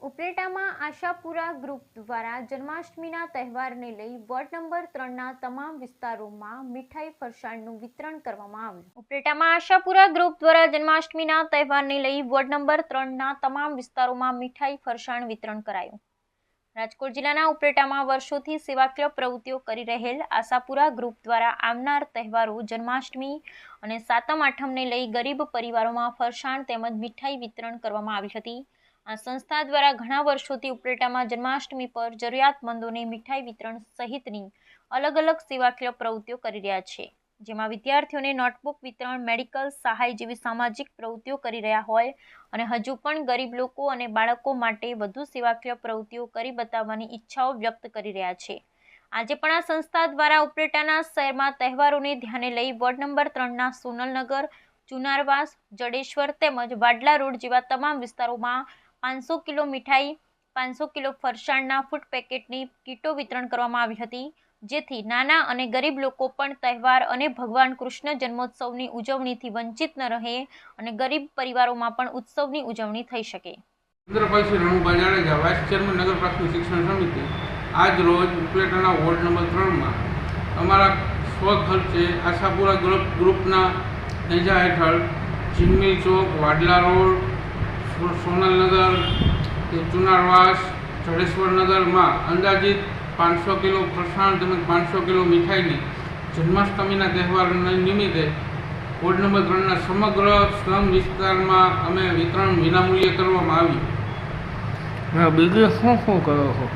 ઉપલેટામાં Ashapura group દ્વારા જન્માષ્ટમીના તહેવારને લઈ વોર્ડ નંબર 3ના તમામ વિસ્તારોમાં મીઠાઈ ફરસાણનું વિતરણ કરવામાં આવ્યું. ઉપલેટામાં આશાપુરા ગ્રુપ દ્વારા જન્માષ્ટમીના તહેવારને લઈ વોર્ડ નંબર 3ના તમામ વિસ્તારોમાં મીઠાઈ ફરસાણ વિતરણ કરાયું. રાજકોટ જિલ્લાના ઉપલેટામાં વર્ષોથી સેવાકીય પ્રવૃત્તિઓ કરી રહેલ આશાપુરા ગ્રુપ દ્વારા આવનાર તહેવારો જન્માષ્ટમી અને સાતમ આઠમને લઈ ગરીબ પરિવારોમાં ફરસાણ તેમજ મીઠાઈ વિતરણ કરવામાં આવી હતી. આ સંસ્થા દ્વારા ઘણા વર્ષોથી ઉપલેટામાં જન્માષ્ટમી પર જરૂરિયાતમંદોને મીઠાઈ વિતરણ સહિતની અલગ અલગ સેવાકીય પ્રવૃત્તિઓ કરી રહ્યા છે, જેમાં વિદ્યાર્થીઓને નોટબુક વિતરણ, મેડિકલ સહાય જેવી સામાજિક પ્રવૃત્તિઓ કરી રહ્યા હોય અને હજુ પણ ગરીબ લોકો અને બાળકો માટે વધુ સેવાકીય પ્રવૃત્તિઓ કરી બતાવવાની ઈચ્છાઓ વ્યક્ત કરી રહ્યા છે. આજે પણ આ સંસ્થા દ્વારા ઉપલેટાના શહેરમાં તહેવારોને ધ્યાને લઈ વોર્ડ નંબર 3ના સોનલનગર, ચુનારવાસ, જડેશ્વર તેમજ વાડલા રોડ જેવા તમામ વિસ્તારોમાં 500 કિલો મીઠાઈ, 500 કિલો ફરસાણના ફૂડ પેકેટની કીટો વિતરણ કરવામાં આવી હતી, જેથી નાના અને ગરીબ લોકો પણ તહેવાર અને ભગવાન કૃષ્ણ જન્મોત્સવની ઉજવણીથી વંચિત ન રહે અને ગરીબ પરિવારોમાં પણ ઉત્સવની ઉજવણી થઈ શકે. ચંદ્રપાલસિંહ રણુભાઈ જાડેજા, વાઇસ ચેરમેન નગર પ્રાથમિક શિક્ષણ સમિતિ. આજ રોજ ઉપલેટાના વોર્ડ નંબર 3માં અમારા સ્વખર્ચે આશાપુરા ગ્રુપના નેજા હેઠળ ચીમની ચોક, વાડલા રોડ, સોનલનગર, ચુનારવાસ, જડેશ્વરનગરમાં અંદાજિત 500 કિલો ફરસાણ તેમજ 500 કિલો મીઠાઈની જન્માષ્ટમીના તહેવાર નિમિત્તે વોર્ડ નંબર 3ના સમગ્ર સ્લમ વિસ્તારમાં અમે વિતરણ વિનામૂલ્યે કરવામાં આવ્યું. બીજું શું કરો છો?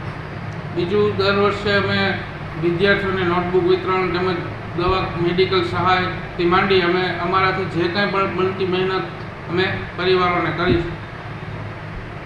બીજું, દર વર્ષે અમે વિદ્યાર્થીઓને નોટબુક વિતરણ તેમજ દવા, મેડિકલ સહાયથી માંડી અમે અમારાથી જે કાંઈ પણ બનતી મહેનત અમે પરિવારોને કરીશું.